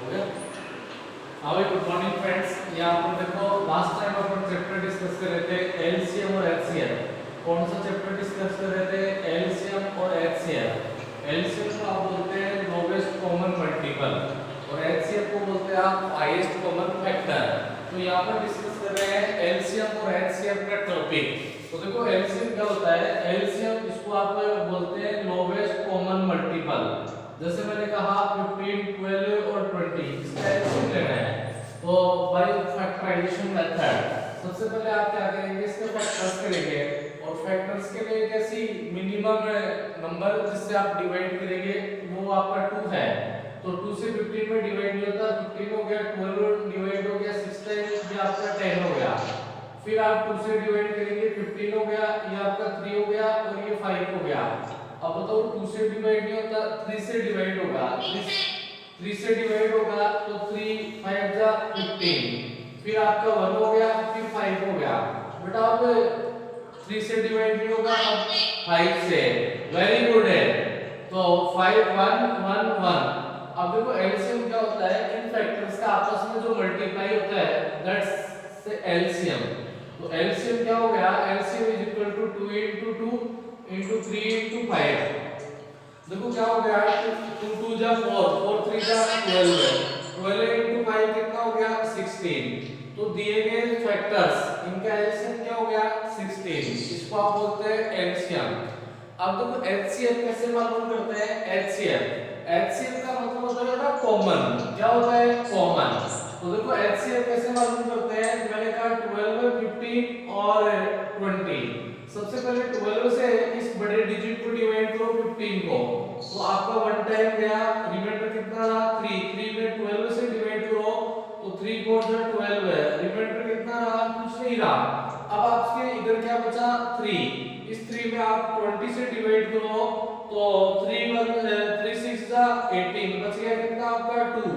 हो गया। हाँ भाई, गुड मॉर्निंग फ्रेंड्स। यहाँ पर देखो, लास्ट टाइम अपन चैप्टर डिस्कस कर रहे थे एलसीएम और एचसीएफ। कौन सा चैप्टर डिस्कस कर रहे थे? एलसीएम और एचसीएफ। एलसीएम को आप बोलते हैं लोवेस्ट कॉमन मल्टीपल और एचसीएफ को बोलते हैं आप हाईएस्ट कॉमन फैक्टर। तो यहाँ पर डिस्कस कर रहे हैं एलसीएम और एचसीएफ का टॉपिक। तो देखो, एलसीएम क्या होता है? एलसीएम इसको आप बोलते हैं लोवेस्ट कॉमन मल्टीपल। जैसे मैंने कहा 15, 12 और 20, इसका एलसीएम लेना है तो बाय फैक्टराइजेशन मेथड सबसे पहले आप क्या करेंगे? इसके फैक्टर्स करेंगे और फैक्टर्स के लिए कैसी मिनिमम नंबर जिससे आप डिवाइड करेंगे वो आपका 2 है। तो 2 से 15 में डिवाइड नहीं होता, 15 हो गया, 12 डिवाइड हो गया, 6 टाइम ये आपका 10 हो गया। फिर आप 2 से डिवाइड करेंगे, 15 हो गया, ये आपका 3 हो गया और ये 5 हो गया। अब बताओ 2 से डिवाइड नहीं होता, 3 से डिवाइड होगा, 3 से डिवाइड होगा तो 3 5 जा 15। फिर आपका 1 हो गया, फिर 5 हो गया। बेटा अब 3 से डिवाइड नहीं होगा, अब 5 से। वेरी गुड है। तो 5 1 1 1। अब देखो एलसीएम क्या होता है? इन फैक्टर्स का आपस में जो मल्टीप्लाई होता है दैट्स एलसीएम। तो एलसीएम क्या हो गया? LCM is equal to 2 into 2 into 3 into 5। देखो क्या हो गया? 2 2 जा 4, 4 3 जा 12 है, 12 into 5 कितना हो गया? 16। तो दिए गए फैक्टर्स इनका एलसीएम क्या हो गया? 16। इसको आप बोलते हैं एलसीएम। अब देखो एचसीएफ कैसे मालूम करते हैं? एचसीएफ का मतलब होता है कॉमन। क्या होता है? कॉमन। तो देखो एचसीएफ कैसे मालूम करते हैं? मैंने कहा 12, 15 और 20। सबसे पहले 12 से इस बड़े डिजिट को डिवाइड करो 15 को, तो आपका 1 टाइम गया, रिमाइंडर कितना रहा? 3। 3 में 12 से डिवाइड करो तो 3 4 जो 12 है, रिमाइंडर कितना रहा? कुछ नहीं रहा। अब आपके इधर क्या बचा? 3। इस 3 में आप 20 से डिवाइड करो तो 3 1 3 6 जा 18, बच गया कितना आपका? 2।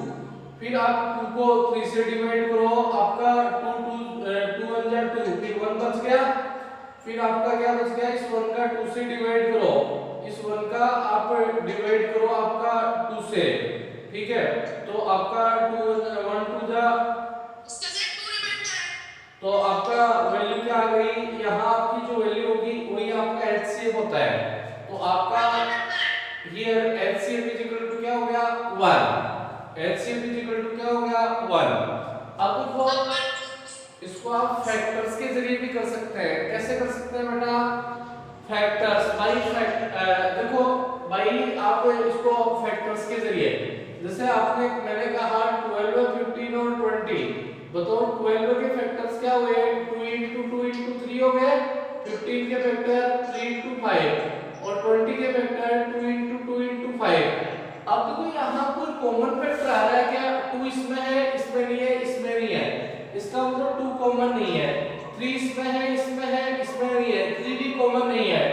फिर आप 2 को 3 से डिवाइड करो, आपका 2 2 1 जा 2, फिर 1 बच गया। फिर आपका क्या बच गया? इस 1 का 2 से डिवाइड करो, इस 1 का आप डिवाइड करो आपका 2 से, ठीक है? तो आपका 2 1 2 जा, तो आपका वैल्यू क्या आ गई? यहाँ आपकी जो वैल्यू होगी वही आपका एचसीएफ होता है। तो आपका here HCF is equal to क्या हो गया? 1। एचसीएफ इज इक्वल टू क्या हो गया? 1। अब देखो इसको आप फैक्टर्स के जरिए भी कर सकते हैं। कैसे कर सकते हैं बेटा? फैक्टर्स बाय देखो बाई आप इसको फैक्टर्स के जरिए, जैसे आपने मैंने कहा 12 15 और 20, बताओ 12 के फैक्टर्स क्या हुए? 2 into 2 into 3 हो गए, 15 के फैक्टर 3 into 5 और 20 के फैक्टर 2 into 2 into 5। अब देखो यहाँ कोई कॉमन फैक्टर आ रहा है क्या? 2 इसमें है, इसमें नहीं है, इसमें नहीं है, इसका मतलब 2 कॉमन नहीं है। 3 इसमें है, इसमें है, इसमें नहीं है, 3 भी कॉमन नहीं है।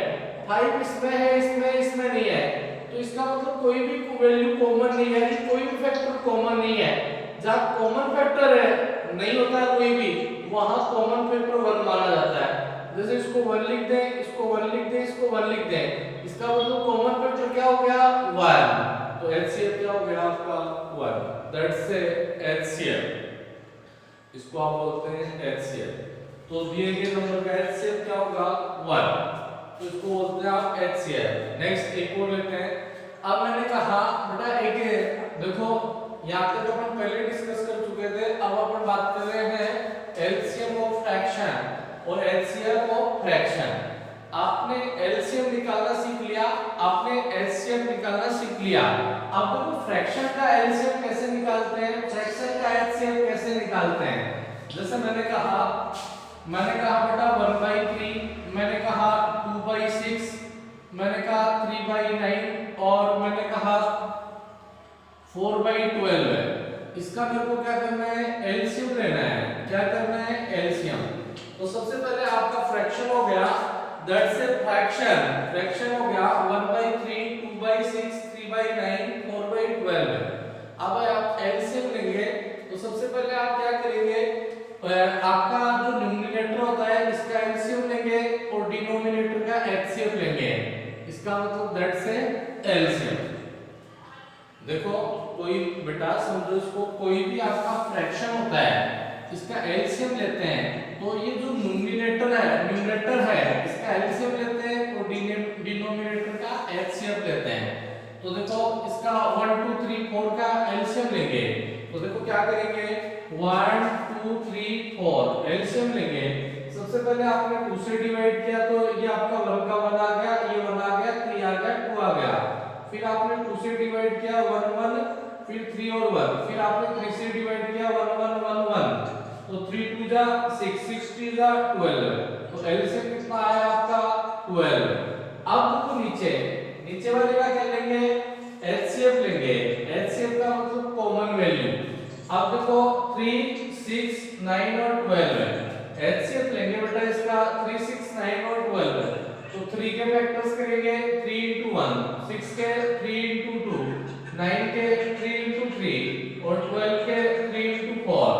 5 इसमें है, इसमें नहीं है, तो इसका मतलब कोई भी वैल्यू कॉमन नहीं है, कोई भी फैक्टर कॉमन नहीं है। जहाँ कॉमन फैक्टर है नहीं होता है कोई भी, वहां कॉमन फैक्टर 1 माना जाता है। जैसे इसको 1 लिख दें, इसको 1 लिख दें, इसको 1 लिख दें, इसका मतलब कॉमन फैक्टर क्या हो गया? 1। तो एचसीएफ क्या हो गया आपका? 1। That's HCF. इसको आप बोलते हैं एचसीएफ। तो दिए गए नंबर का एचसीएफ क्या होगा? 1। तो इसको बोलते हैं आप एचसीएफ। नेक्स्ट एक और लेते हैं। अब मैंने कहा बेटा एक देखो, यहाँ तक अपन पहले डिस्कस कर चुके थे, अब अपन बात कर रहे हैं एलसीएम ऑफ फ्रैक्शन और एलसीएम ऑफ फ्रैक्शन। आपने एलसीएम निकालना सीख लिया, आपने एचसीएफ निकालना सीख लिया। अब देखो फ्रैक्शन का एलसीएम कैसे निकालते हैं, फ्रैक्शन का एचसीएफ कैसे निकालते हैं। जैसे मैंने कहा बेटा 1/3, मैंने कहा 2/6, मैंने कहा 3/9 और मैंने कहा 4/12 है। इसका मेरे को क्या करना है? एलसीएम लेना है। क्या करना है? एलसीएम। तो सबसे पहले आपका फ्रैक्शन हो गया, दैट्स ए फ्रैक्शन हो गया 1/3, 2/6, 3/9, 4/12। अब आप एलसीएम लेंगे तो सबसे पहले आप क्या करेंगे? आपका जो न्यूमरेटर होता है इसका एलसीएम लेंगे और डिनोमिनेटर का एचसीएफ लेंगे। इसका मतलब दैट्स ए एलसीएम। देखो कोई बेटा ध्यान समझो इसको, कोई भी आपका फ्रैक्शन होता है इसका एलसीएम लेते हैं तो ये जो न्यूमरेटर है इसका एलसीएम लेते हैं और डिनोमिनेटर का एचसीएफ लेते हैं। तो देखो इसका 1 2 3 4 का एलसीएम लेंगे तो देखो क्या करेंगे 1 2 3 4 एलसीएम लेंगे। सबसे पहले आपने 2 से डिवाइड किया तो ये आपका 1 का 1 आ गया, ये 1 आ गया, 3 आ गया, 2 आ गया। फिर आपने 2 से डिवाइड किया 1 1, फिर 3 और 1, फिर आपने 3 से डिवाइड किया 1 1 1 1, तो 3 2 जा 6 6 3 जा 12, तो एलसीएम कितना आया आपका 12। अब देखो नीचे वाले का क्या लेंगे एचसीएफ लेंगे, एचसीएफ का मतलब कॉमन वैल्यू। अब देखो 3 6 9 और 12 है, एचसीएफ लेंगे बेटा इसका 3 6 9 और 12 है, तो 3 के फैक्टर्स करेंगे 3 into 1, 6 के 3 into 2, 9 के 3 into 3 और 12 के 3 into 4।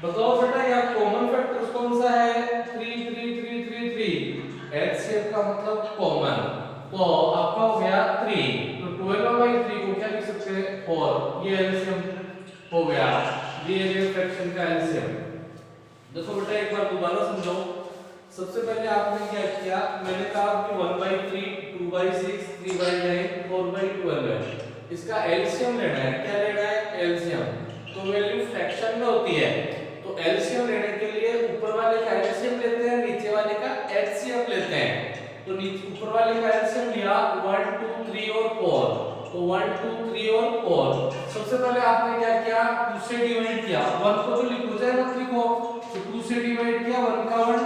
बताओ बेटा यहाँ कॉमन फैक्टर्स कौन सा है 3 3 3 3 3, एचसीएफ का मतलब कॉमन, तो आपका हो गया 3, तो 12/3 को क्या लिख सकते हैं 4, ये एलसीएम हो गया दिए गए फ्रैक्शन का एलसीएम। देखो बेटा एक बार दोबारा समझाओ। सबसे पहले आपने क्या किया, मैंने कहा कि 1/3 2/6 3/9 4/12 है, इसका एलसीएम लेना है। क्या लेना है एलसीएम, तो वैल्यू फ्रैक्शन में होती है तो एलसीएम लेने के लिए ऊपर वाले का एलसीएम लेते हैं, नीचे वाले का एचसीएफ लेते हैं। तो नीचे ऊपर वाले का एलसीएम लिया 1 2 3 और 4, तो 1 2 3 और 4। सबसे पहले आपने क्या किया 2 से डिवाइड किया, 1 को जो लिखो चाहे मत लिखो, तो 2 से डिवाइड किया 1 का 1,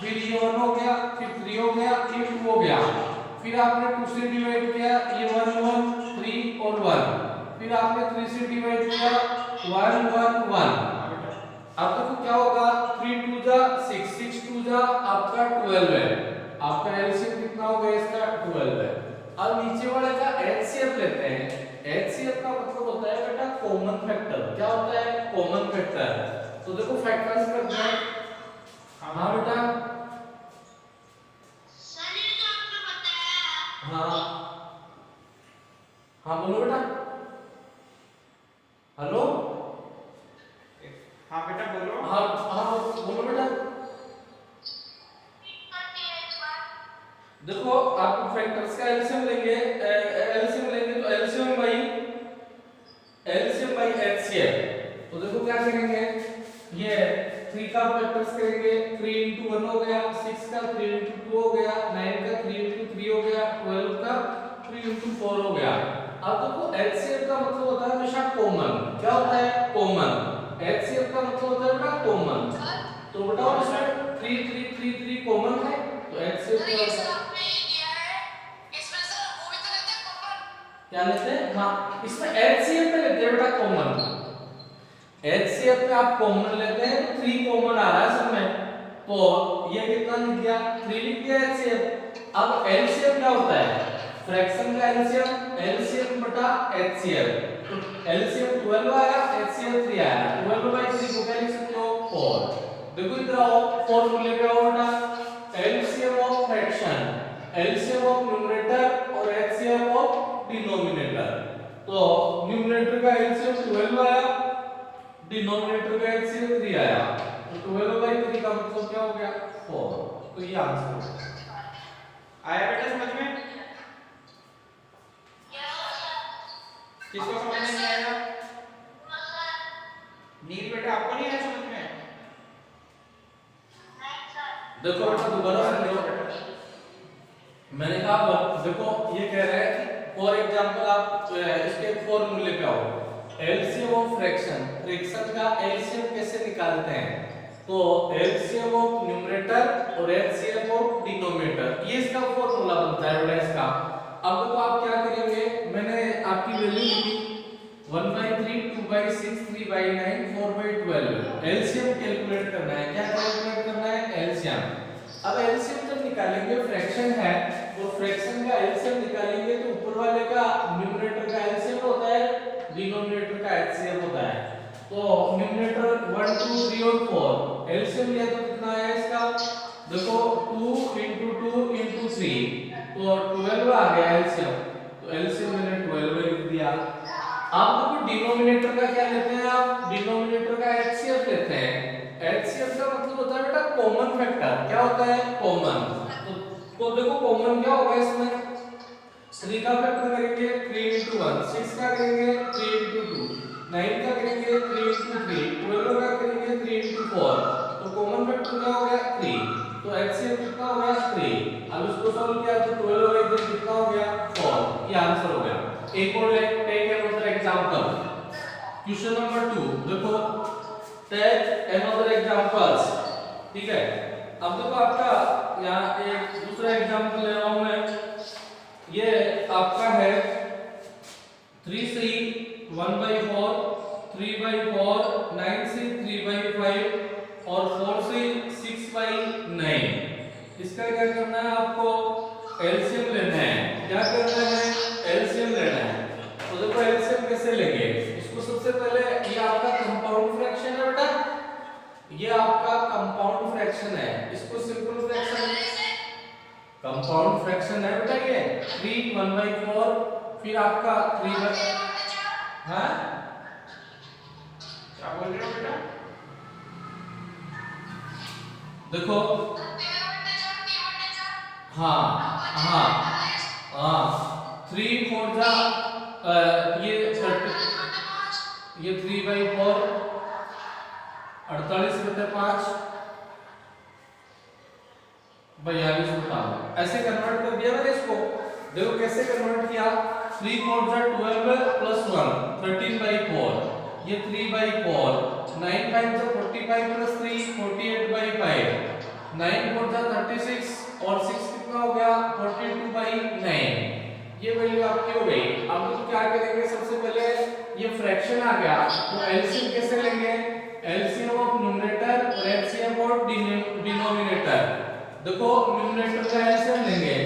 फिर ये 1 हो गया, फिर 3 हो गया, ये 2 हो गया, फिर आपने 2 से डिवाइड किया ये 1 1 3 और 1, फिर आपने 3 से डिवाइड किया 1 1 1। अब देखो क्या होगा 3 2 जा 6 6 2 जा आपका 12 है, आपका एलसीएम कितना हो गया इसका 12 है। अब नीचे वाले का एचसीएफ लेते हैं, एचसीएफ का मतलब होता है बेटा कॉमन फैक्टर। क्या होता है कॉमन फैक्टर, तो देखो फैक्टर्स करते हैं। हाँ बेटा सर ये जो आपने बताया हाँ हाँ बोलो बेटा, हेलो हाँ बेटा बोलो। हाँ हाँ बोलो बेटा। देखो आप फैक्टर्स का एलसीएम लेंगे, तो एलसीएम बाई एचसीएफ। तो देखो क्या करेंगे, ये 3 का फैक्टर्स करेंगे 3 into 1 हो गया, 6 का 3 into 2 हो गया, 9 का 3 into 3 हो गया, 12 का 3 into 4 हो गया। अब देखो एचसीएफ का मतलब होता है हमेशा कॉमन। क्या होता है कॉमन, एचसीएफ का मतलब होता है बेटा कॉमन। तो बताओ इसमें 3 3 3 3 कॉमन है, तो एचसीएफ सर ये सर आपने ये दिया है इसमें सर वो भी तो लेते हैं कॉमन। क्या लेते हैं, हाँ इसमें एचसीएफ में लेते हैं बेटा कॉमन, एचसीएफ में आप कॉमन लेते हैं तो 3 कॉमन आ रहा है सब में, तो ये कितना लिख दिया 3 लिख दिया एचसीएफ। अब एलसीएम क्या होता है, फ्रैक्शन का एलसीएम बटा एचसीएफ, तो एलसीएम 12 आया, एचसीएफ 3 आया, 12/3 को क्या लिख सकते हो 4। देखो इधर आओ फॉर्मूले पे आओ बेटा, LCM of fraction, LCM of numerator और एचसीएफ ऑफ डिनोमिनेटर। तो न्यूमरेटर का एलसीएम 12 आया, डिनोमिनेटर का एचसीएफ 3 आया, तो 12/3 का मतलब क्या हो गया 4। तो ये आंसर हो गया। आया बेटा समझ में? किसको समझ में नहीं आया? नील बेटा आपको नहीं आया समझ में? देखो बेटा दोबारा समझो, मैंने कहा देखो ये कह रहा है कि फॉर एग्जांपल आप इसके फॉर्मूले पे आओ, एलसीएम ऑफ फ्रैक्शन का एलसीएम कैसे निकालते हैं, तो एलसीएम ऑफ न्यूमरेटर और एचसीएफ ऑफ डिनोमिनेटर, ये इसका फॉर्मूला बनता है बेटा इसका। अब देखो आप क्या करेंगे, मैंने आपकी वैल्यू लिखी 1/3 2/6 3/9 4/12, एलसीएम कैलकुलेट करना है। क्या कैलकुलेट करना है एलसीएम। अब एलसीएम जब निकालेंगे फ्रैक्शन है, तो फ्रैक्शन का एलसीएम निकालेंगे तो ऊपर वाले का न्यूमरेटर का एलसीएम होता है, डिनोमिनेटर का एचसीएफ होता है। तो न्यूमरेटर 1 2 3 और 4 एलसीएम लिया तो कितना आया इसका, देखो 2 into 2 into 3, तो 12 आ गया एलसीएम, तो एलसीएम मैंने 12 लिख दिया। आप देखो डिनोमिनेटर का क्या लेते हैं, आप डिनोमिनेटर का एचसीएफ लेते हैं। एचसीएफ का मतलब होता है बेटा कॉमन फैक्टर। क्या होता है? कॉमन। तो देखो कॉमन क्या होगा इसमें, 3 का फैक्टर करेंगे 3 into 1, 6 का करेंगे 3 into 2, 9 का करेंगे 3 into 3, 12 का करेंगे 3 into 4। तो कॉमन फैक्टर क्या हो गया? 3। तो एचसीएफ कितना हो गया? 3। अब इसको सॉल्व किया तो 12 और 1 कितना हो गया? 4। ये आंसर हो गया। एक और take another example, question number 2 देखो, टेक अनदर एग्जांपल्स। ठीक है, अब देखो आपका यहाँ एक दूसरा एग्जांपल ले रहा हूं मैं। ये आपका है 3c 1/4, 3/4, 9c 3/5 और 4c 6/9। इसका क्या करना है आपको? एलसीएम लेना है। क्या करना है? एलसीएम लेना है। तो देखो एलसीएम कैसे लेंगे, इसको सबसे पहले, ये आपका कंपाउंड फ्रैक्शन है बेटा, ये आपका कंपाउंड फ्रैक्शन है, इसको सिंपल फ्रैक्शन, कंपाउंड फ्रैक्शन है बेटा ये 3 1/4, फिर आपका 3 हाँ क्या बोल रहे हो बेटा? देखो हाँ हाँ हाँ 3 4 जा ये 30, ये 3/4 48 बटे 5 42 बटा, ऐसे कन्वर्ट कर दिया मैंने इसको। देखो कैसे कन्वर्ट किया, 3 4 जा 12 प्लस 1 13/4, ये 3/4, 9 5 जा 45 प्लस 3 48/5, 9 4 जा 36 और 6 कितना हो गया? 42/9। ये वैल्यू आपकी हो गई। अब तो क्या करेंगे, सबसे पहले ये फ्रैक्शन आ गया तो एलसीएम कैसे लेंगे? एलसीएम ऑफ न्यूमरेटर और एलसीएम ऑफ डिनोमिनेटर। देखो न्यूमरेटर का एलसीएम लेंगे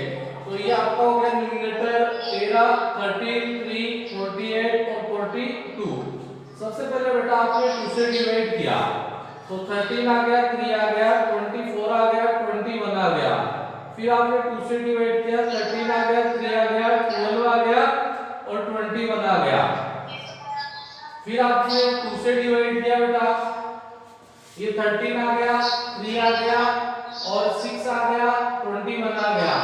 तो ये आपका हो गया न्यूमरेटर 13, 13, 3, 48 और 42। सबसे पहले बेटा आपने 2 से डिवाइड किया तो 13 आ गया, 3 आ गया, 24 आ गया, 21 आ गया। फिर आपने 2 से डिवाइड किया, 13 आ गया, 3 आ गया, 12 आ गया और 21 आ गया। फिर आपने 2 से डिवाइड किया बेटा, ये 13 आ गया, 3 आ गया और 6 आ गया, 21 आ गया।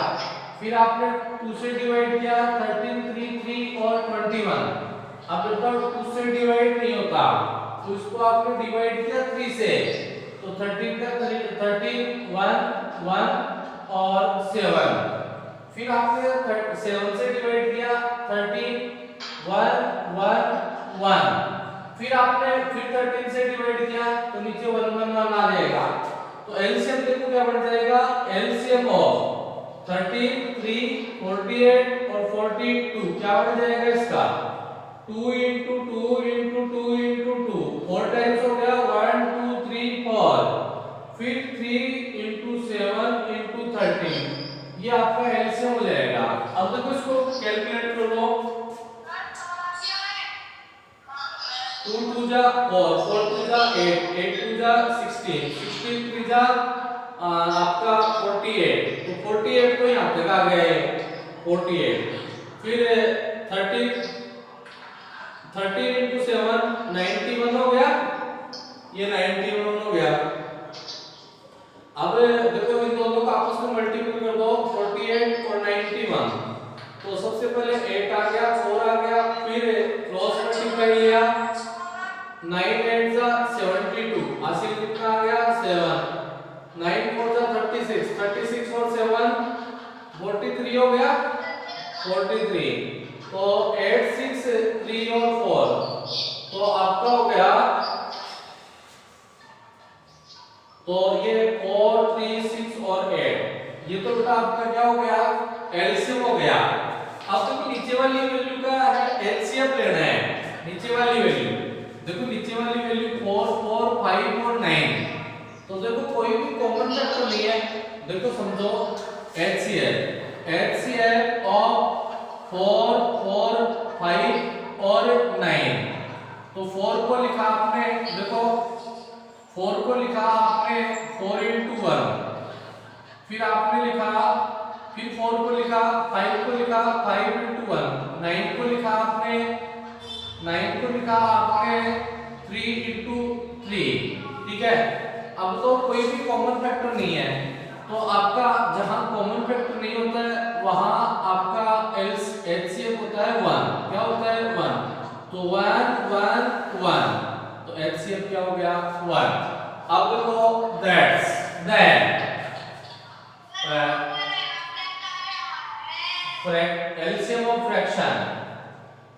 फिर आपने 2 से डिवाइड किया, 13 3 3 और 21। अब बेटा 2 से डिवाइड नहीं होता तो इसको आपने डिवाइड किया 3 से, तो 13 का 13 1 1 और 7। फिर आपने 7 से डिवाइड किया, 13 1 1 1। फिर आपने फिर 13 से डिवाइड किया तो नीचे 1 1 1 आ जाएगा। तो एलसीएम देखो क्या बन जाएगा, एलसीएम ऑफ 13 3 48 और 42 क्या बन जाएगा इसका? 2 into 2 into 2 into 2, 4 टाइम्स हो गया, 1 2 3 4। फिर 3 into 7 into 13, ये आपका एलसीएम हो जाएगा। अब देखो इसको कैलकुलेट कर लो, 2 2 जा 4, 4 2 जा 8, 8 2 जा 16, 16 3 जा आपका 48, तो 48 तो यहाँ तक आ गए 48। फिर 13 into 7 91 हो गया, ये 91 हो गया। अब देखो इन दोनों को आपस में मल्टीपल कर दो, 48 और 91। तो सबसे पहले 8 आ गया, 4 आ गया, फिर क्रॉस मल्टीप्लाई लिया, 9 8 जा 72, हासिल कितना आ गया 7, 9 4 जा 36, 36 और 7 43 हो गया 43। तो 8 6 3 और 4, तो आपका हो गया, तो ये 4 3 6 और 8, ये तो बेटा आपका क्या हो गया, एलसीएम हो गया। अब देखो नीचे वाली वैल्यू का एलसीएम लेना है, नीचे वाली वैल्यू देखो, नीचे वाली वैल्यू 4 4 5 और 9। तो देखो कोई भी कॉमन फैक्टर नहीं है, देखो समझो HCl ऑफ 4 4 5 और 9। तो 4 को लिखा आपने, देखो 4 को लिखा आपने 4 into 1, फिर आपने लिखा, फिर 4 को लिखा, 5 को लिखा 5 into 1, 9 को लिखा आपने 9 को लिखा आपने 3 into 3, ठीक है। अब तो कोई भी कॉमन फैक्टर नहीं है, तो आपका जहां कॉमन फैक्टर नहीं होता है वहां आपका एचसीएफ होता है 1। क्या होता है 1, तो 1 1 1, तो एचसीएफ क्या हो गया 1। अब देखो that's then LCM of fraction,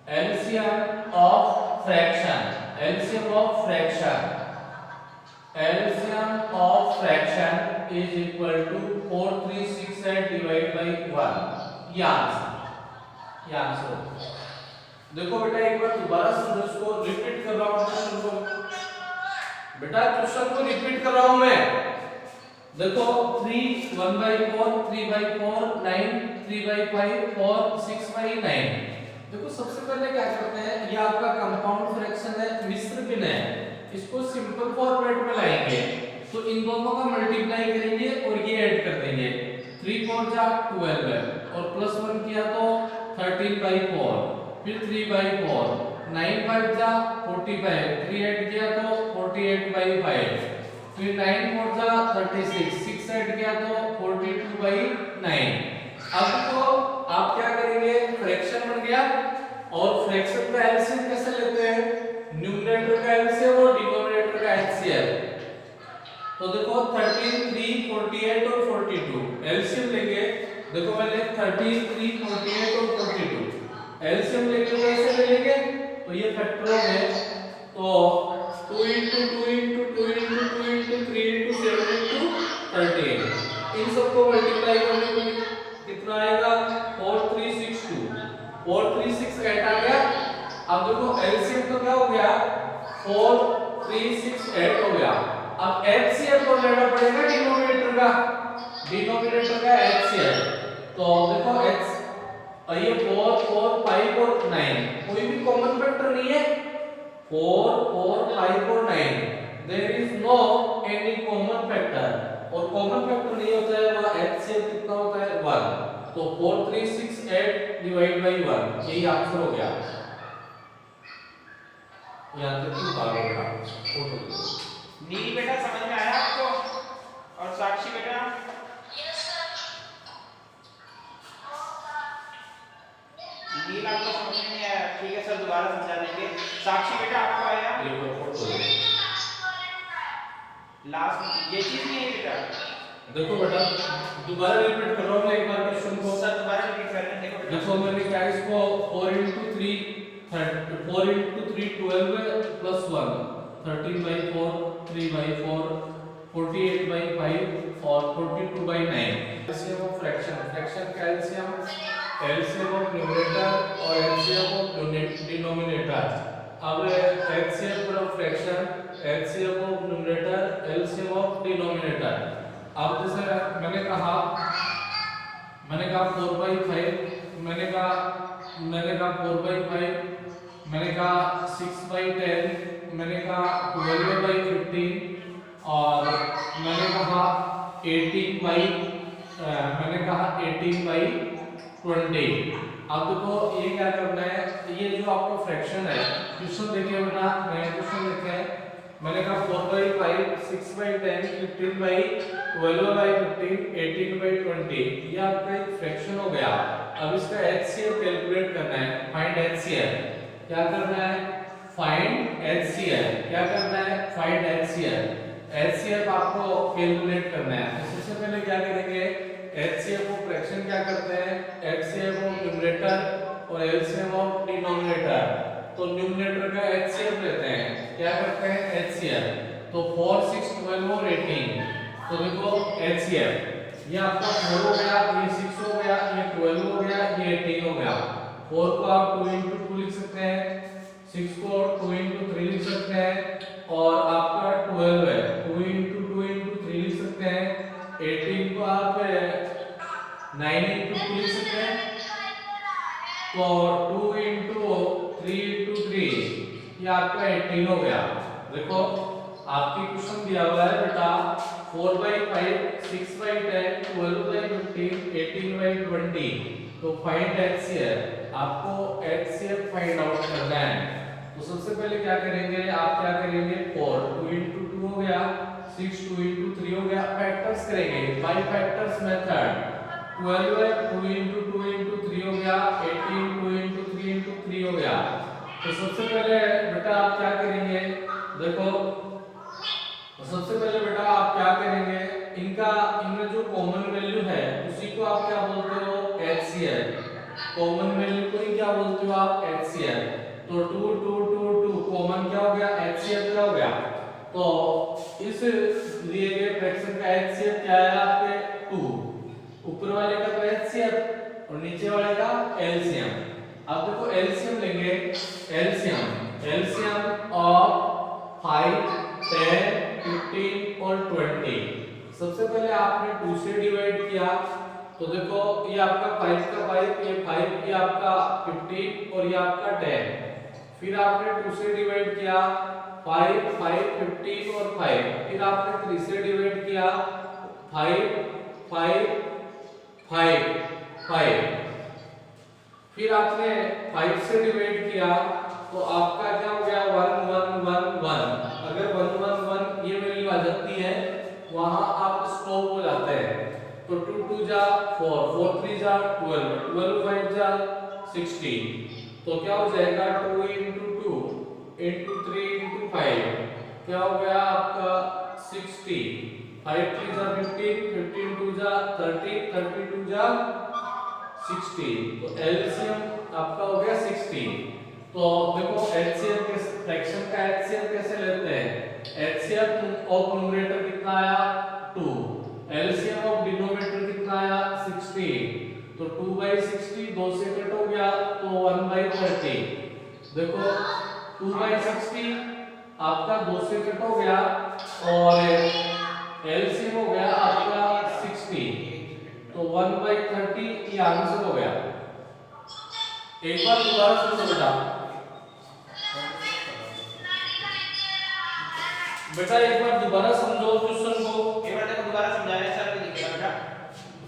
LCM of fraction, LCM of fraction, LCM of fraction is equal to 4368 divided by 1। ये आंसर देखो बेटा, एक बार दोबारा समझो, इसको रिपीट कर रहा हूँ क्वेश्चन को। बेटा क्वेश्चन को रिपीट कर रहा हूँ मैं। देखो 3 1/4 3/4 9 3/5 और 6/9। देखो सबसे पहले क्या करते हैं, ये आपका कंपाउंड फ्रैक्शन है, मिश्र भिन्न है, इसको सिंपल फॉर्मेट में लाएंगे तो इन दोनों का मल्टीप्लाई करेंगे और ये ऐड कर देंगे। 3 4 जा 12 है और प्लस 1 किया तो 13/4, फिर 3/4, 9 5 जा 45, 3 ऐड किया तो 48/5, फिर 9 4 जा 36, 6 ऐड किया तो 42/9। अब तो आप क्या करेंगे, फ्रैक्शन बन गया और फ्रैक्शन का एलसीएम कैसे लेते हैं, न्यूमरेटर का एलसीएम और डिनोमिनेटर का एचसीएफ। तो देखो 13 3 48 और 42 एलसीएम लेंगे। देखो मैंने 13 3 48 और 42 एलसीएम लेके कैसे लेंगे, तो ये फैक्टर है, तो 2 into 2 into 2 into 2 into 3 into 7 into 13, इन सबको मल्टीप्लाई करने पे कितना आएगा 4362, 4368 आ गया। अब देखो एलसीएम तो क्या हो गया 4368 हो गया। अब एचसीएफ को लेना पड़ेगा डिनोमिनेटर का एचसीएफ। तो देखो एच ये 4 4 5 और 9, कोई भी कॉमन फैक्टर नहीं है, 4 4 5 और 9, there is no any common factor, और कॉमन फैक्टर नहीं होता है वहां एचसीएफ कितना होता है 1। तो 4368 डिवाइड बाय 1, यही आंसर हो गया। यहां तक की बात होगा फोटो नील बेटा समझ में आया आपको, और साक्षी बेटा Yes, sir. नील आपको समझ में नहीं आया, ठीक है सर दोबारा समझा देंगे। साक्षी बेटा आपको आया, ये फोटो लास्ट ये चीज नहीं है बेटा। देखो बेटा दोबारा रिपीट कर रहा हूं मैं एक बार क्वेश्चन को। सर दोबारा रिपीट कर रहे हैं, देखो बेटा। देखो मैंने क्या इसको 4 into 3 4 into 3 12 plus 1 13/4 3/4 48/5 और 42/9। एलसीएम ऑफ फ्रैक्शन का एलसीएम ऑफ न्यूमरेटर और एलसीएम ऑफ डिनोमिनेटर। अब LCM of fraction, LCM of numerator, LCM of denominator. अब जैसे मैंने कहा 4/5, मैंने कहा 4/5, मैंने कहा 6/10, मैंने कहा 12/15 और मैंने कहा 18/20। अब देखो ये क्या करना है, ये जो आपका फ्रैक्शन है, क्वेश्चन देखिए बेटा, नया क्वेश्चन देखते हैं। मैंने कहा 4/5 6/10 15/12/15 18/20, ये आपका एक फ्रैक्शन हो गया। अब इसका एचसीएफ कैलकुलेट करना है, फाइंड एचसीएफ। क्या करना है, फाइंड एचसीएफ। क्या करना है, फाइंड एचसीएफ। एचसीएफ आपको कैलकुलेट करना है। तो सबसे पहले क्या करेंगे, एचसीएफ ऑफ फ्रैक्शन क्या करते हैं, एचसीएफ ऑफ न्यूमरेटर और एलसीएम ऑफ डिनोमिनेटर। तो न्यूमरेटर का एचसीएफ लेते हैं, क्या करते हैं एचसीएफ। तो 4 6 12 और 18, तो देखो एचसीएफ ये आपका 4 हो गया, ये 6 हो गया, ये 12 हो गया, ये 18 हो गया। 4 को आप 2 into 2 लिख सकते हैं, 6 को 2 into 3 लिख सकते हैं, और आपका 12 है 2 into 2 into 3 लिख सकते हैं। 18 को आप 9 into 2 लिख सकते हैं, तो 2 into 3 into 3, ये आपका 18 हो गया। देखो आपकी क्वेश्चन दिया हुआ है बेटा 4/5 6/10 12/15 18/20, तो फाइंड एचसीएफ। आपको एचसीएफ फाइंड आउट करना है। तो सबसे पहले क्या करेंगे, आप क्या करेंगे 4 2 into 2 हो गया, 6 2 into 3 हो गया, फैक्टर्स करेंगे बाय फैक्टर्स मेथड। 12 है 2 into 2 into 3 हो गया, 18 2 into 3 into 3 हो गया। तो सबसे पहले बेटा आप क्या करेंगे, देखो तो सबसे पहले बेटा आप क्या करेंगे, इनमें जो कॉमन वैल्यू है उसी को आप क्या बोलते हो, HCF। कॉमन वैल्यू को ही क्या बोलते हो आप, HCF। तो 2 2 2 2 कॉमन क्या हो गया, HCF क्या हो गया। तो इस दिए गए फ्रैक्शन का HCF क्या है आपके 2, ऊपर वाले का तो HCF और नीचे वाले का LCM। अब देखो LCM लेंगे, LCM ऑफ 5 10 15 और 20। सबसे पहले आपने 2 से डिवाइड किया, तो देखो ये आपका 5 का 5, ये 5, ये आपका 15 और ये आपका 10। फिर आपने 2 से डिवाइड किया 5 5 15 और 5, फिर आपने 3 से डिवाइड किया 5 5 5 5, फिर आपने 5 से डिवाइड किया तो आपका क्या हो गया 1 1 1 1। अगर 1 1 1 ये वैल्यू आ जाती है वहां आप स्टॉप हो जाते हैं। तो 2 2 जा 4 4 3 जा 12 12 5 जा 16। तो क्या हो जाएगा 2 into 2 into 3 into 5 क्या हो गया आपका 60। 5 3 जा 15 15 2 जा 30 30 2 जा 60। तो एलसीएम आपका हो गया 60। तो देखो एचसीएफ के फ्रैक्शन का एचसीएफ कैसे लेते हैं, एचसीएफ ऑफ न्यूमरेटर कितना आया 2, एलसीएम ऑफ डिनोमिनेटर कितना आया 60। तो 2/60 2 से कट हो गया तो 1/30। देखो 2/60 आपका 2 से कट हो गया और एलसीएम हो गया आपका 60, तो 1/30 ये आंसर हो गया। एक बार दोबारा समझो बेटा एक बार दोबारा समझो क्वेश्चन को। एक बार देखो दोबारा समझा रहे हैं सर, भी दिखेगा बेटा,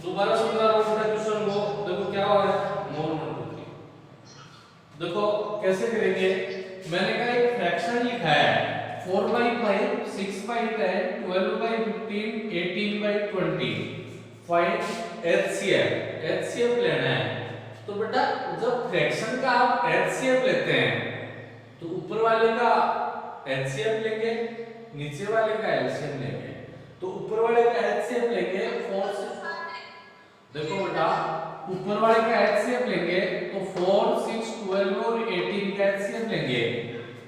दोबारा समझा रहा हूं बेटा क्वेश्चन को। देखो क्या हो रहा है, मोर 1 2 3। देखो कैसे करेंगे, मैंने कहा एक फ्रैक्शन लिखा है 4/5 6/10 12/15 18/20। फाइंड HCF लेना है। तो बेटा जब फ्रैक्शन का आप HCF लेते हैं तो ऊपर वाले का HCF लेंगे, नीचे वाले का LCM लेंगे। तो ऊपर वाले का HCF लेंगे 4 से, देखो बेटा ऊपर वाले का HCF लेंगे तो 4 6 12 और 18 का HCF लेंगे।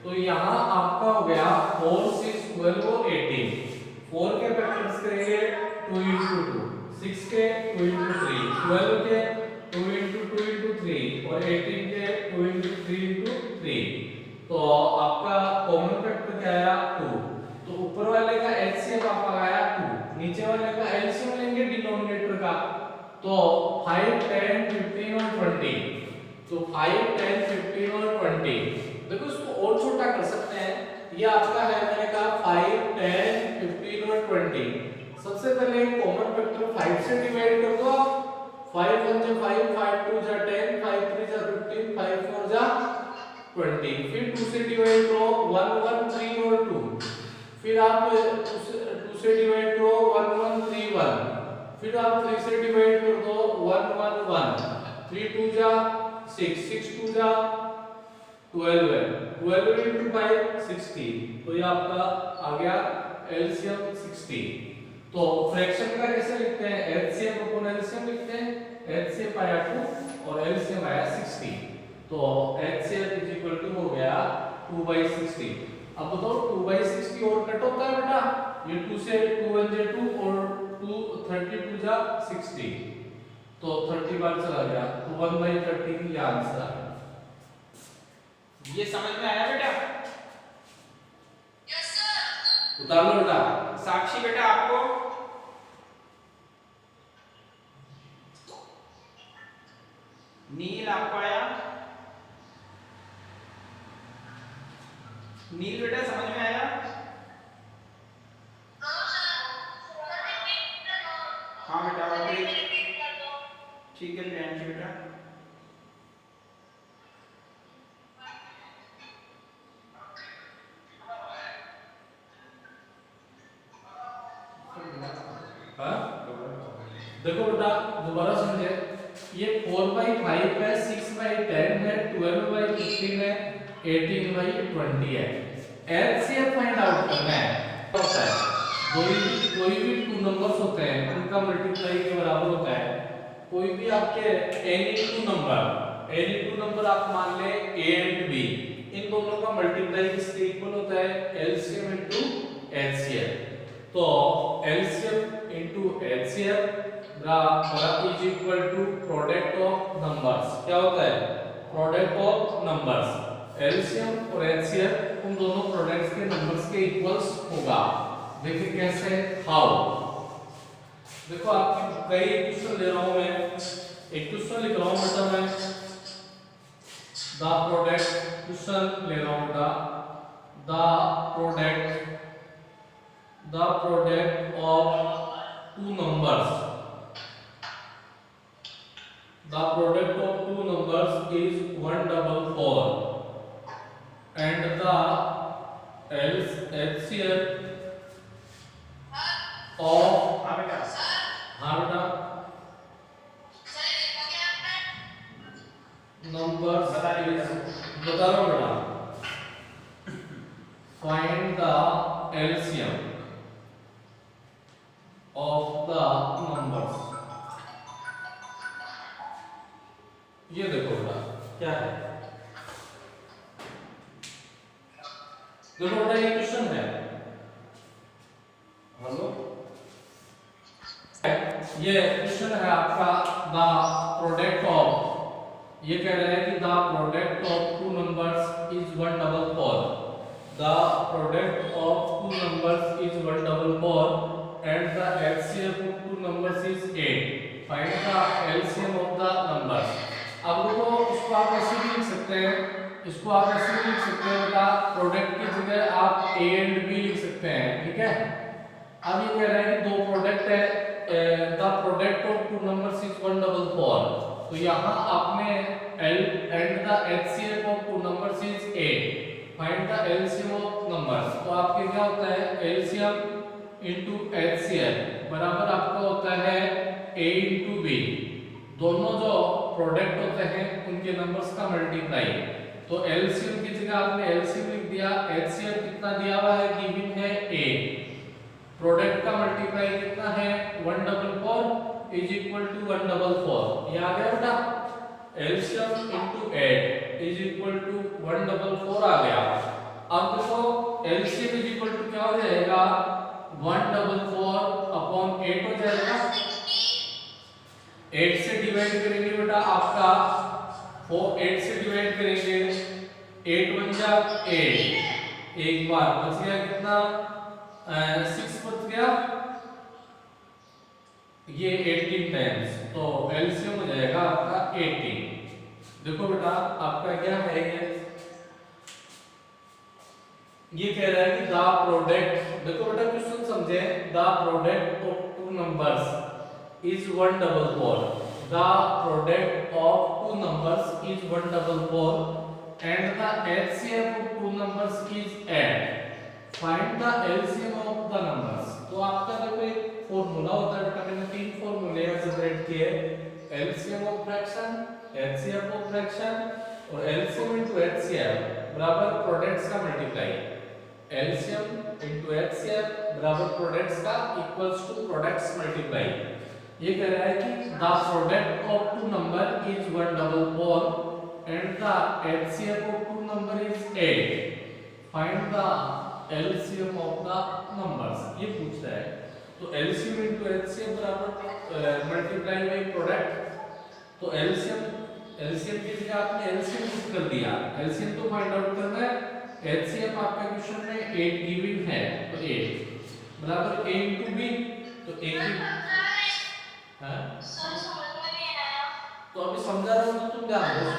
तो यहाँ आपका हो गया 4 6 12 और 18। 4 के फैक्टर्स करेंगे 2 into 2, 6 के 2 into 3, 12 के 2 into 2 into 3 और 18 के 2 into 3 into 3। तो आपका कॉमन फैक्टर क्या आया 2। तो ऊपर वाले का HCF आपका आया 2, नीचे वाले का LCM लेंगे डिनोमिनेटर का। तो 5 10 15 और 20। तो 5 10 15 और 20। देखो इसको और छोटा कर सकते हैं, ये आपका है मैंने कहा 5 10 15 और 20। सबसे पहले कॉमन फैक्टर 5 से डिवाइड कर दो। 5 1 जा 5 5 2 जा 10 5 3 जा 15 5 4 जा 20। फिर 2 से डिवाइड करो 1 1 3 और 2। फिर आप 2 से डिवाइड करो 1 1 3 1। फिर आप 3 से डिवाइड कर दो 1 1 1। 3 2 जा 6 6 2 जा 12 है, 12 into 5 60। तो ये आपका आ गया LCM 60। तो फ्रैक्शन का कैसे लिखते हैं, HCF अपॉन LCM लिखते हैं। HCF आया 2 और LCM आया 60। तो HCF इज इक्वल टू हो गया 2/60। अब बताओ 2/60 और कट होता है बेटा, ये 2 से 2 1 जा 2 और 2 32 जा 60। तो 30 बार चला गया तो 1/30 ये आंसर आ गया। ये समझ में आया बेटा? Yes, sir. उतार लो बेटा। साक्षी बेटा आपको नील आपको आया, नील बेटा समझ में आया? No, sir. हाँ बेटा और ठीक है प्रियांश बेटा। देखो बेटा दोबारा समझे, ये 4/5 है, 6/10 है, 12/15 है, 18/20 है। एलसीएम फाइंड आउट करना है। क्या होता है, कोई भी टू नंबर्स होते हैं उनका मल्टीप्लाई के बराबर होता है। कोई भी आपके एनी टू नंबर आप मान ले ए एंड बी, इन दोनों का मल्टीप्लाई किसके इक्वल होता है, एलसीएम इनटू एचसीएफ। तो LCM into HCF is equal to product of numbers. क्या होता है, प्रोडक्ट ऑफ नंबर्स। एलसीएम और एचसीएफ उन दोनों प्रोडक्ट्स के नंबर्स के इक्वल्स होगा। देखिए कैसे, हाउ। देखो आपकी कई क्वेश्चन ले रहा हूं मैं, एक क्वेश्चन लिख रहा हूं बेटा मैं, द प्रोडक्ट, क्वेश्चन ले रहा हूं बेटा, the product of two numbers, the product of two numbers is 144 and the LCM of हाँ बेटा numbers बता रही is, बता रहा हूँ बेटा, find the LCM of the numbers। ये देखो बेटा क्या है, देखो बेटा ये क्वेश्चन है, हेलो, ये क्वेश्चन है आपका, द प्रोडक्ट ऑफ, ये कह रहा है कि the product of two numbers is 144, the product of two numbers is 144 and the LCM of two numbers is 8, find the LCM of the numbers. अब देखो इसको आप ऐसे भी लिख सकते हैं, इसको आप ऐसे भी लिख सकते हैं बेटा, प्रोडक्ट की जगह आप ए एंड बी लिख सकते हैं, ठीक है। अब ये कह रहा है कि दो प्रोडक्ट है, the product of two numbers is 144, तो यहाँ आपने L and the HCF of two numbers is 8, find the LCM of numbers. तो आपके क्या होता है, एलसीएम इनटू एचसीएफ बराबर आपका होता है ए इनटू बी, दोनों जो प्रोडक्ट होते हैं उनके नंबर्स का मल्टीप्लाई। तो एलसीएम की जगह आपने एलसीएम लिख दिया, एचसीएफ कितना दिया हुआ है, गिवन है 8, प्रोडक्ट का मल्टीप्लाई कितना है 144 इज इक्वल टू 144, ये आ गया बेटा, LCM into 8 is equal to 144 आ गया। अब देखो एलसीएम इज इक्वल टू क्या हो जाएगा, 144 अपॉन 8 हो जाएगा, 8 से डिवाइड करेंगे बेटा आपका, 8 से डिवाइड करेंगे, 8 1 जा 8, एक बार बच गया कितना, 6 बच गया, ये 18 टाइम्स, तो एलसीएम हो जाएगा आपका 18। देखो बेटा आपका क्या है, ये कह रहा है कि द प्रोडक्ट, देखो बेटा क्वेश्चन समझे, the product of two numbers is 144, the product of two numbers is 144 and the LCM of two numbers is 8, find the LCM of the numbers। तो आपका देखो एक फॉर्मूला होता है बेटा, मैंने 3 फॉर्मूले जनरेट किए, LCM of fraction, HCF of fraction और LCM into HCF बराबर प्रोडक्ट्स का मल्टीप्लाई, LCM into HCF बराबर प्रोडक्ट्स का इक्वल्स टू प्रोडक्ट्स मल्टीप्लाई। ये कह रहा है कि the product of two number is 144 and the HCF of two number is 8, find the LCM of the numbers, ये पूछ रहा है। तो एलसीएम इनटू एचसीएफ बराबर मल्टीप्लाई बाय प्रोडक्ट, तो एलसीएम की जगह आपने एलसीएम पुट कर दिया, एलसीएम तो फाइंड आउट करना है, एचसीएफ आपका क्वेश्चन में 8 गिवन है, तो 8 बराबर a इनटू b, तो a की हाँ? तो अभी समझा रहा हूँ तो तुम क्या बोलो,